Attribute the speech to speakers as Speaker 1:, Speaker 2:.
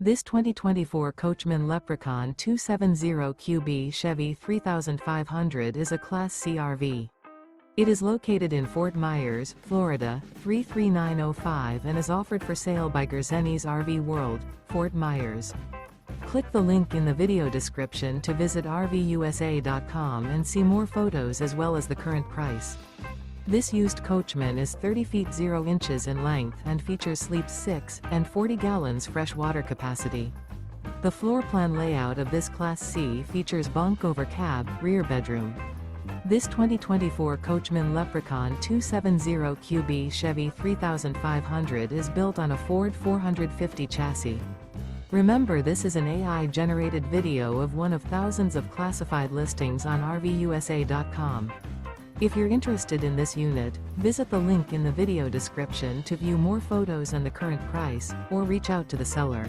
Speaker 1: This 2024 Coachmen Leprechaun 270QB Chevy 3500 is a Class C RV. It is located in Fort Myers, Florida, 33905 and is offered for sale by Gerzeny's RV World, Fort Myers. Click the link in the video description to visit RVUSA.com and see more photos as well as the current price. This used Coachman is 30 feet 0 inches in length and features sleeps 6 and 40 gallons fresh water capacity. The floor plan layout of this Class C features bunk over cab, rear bedroom. This 2024 Coachmen Leprechaun 270QB Chevy 3500 is built on a Ford 450 chassis. Remember, this is an AI-generated video of one of thousands of classified listings on RVUSA.com. If you're interested in this unit, visit the link in the video description to view more photos and the current price, or reach out to the seller.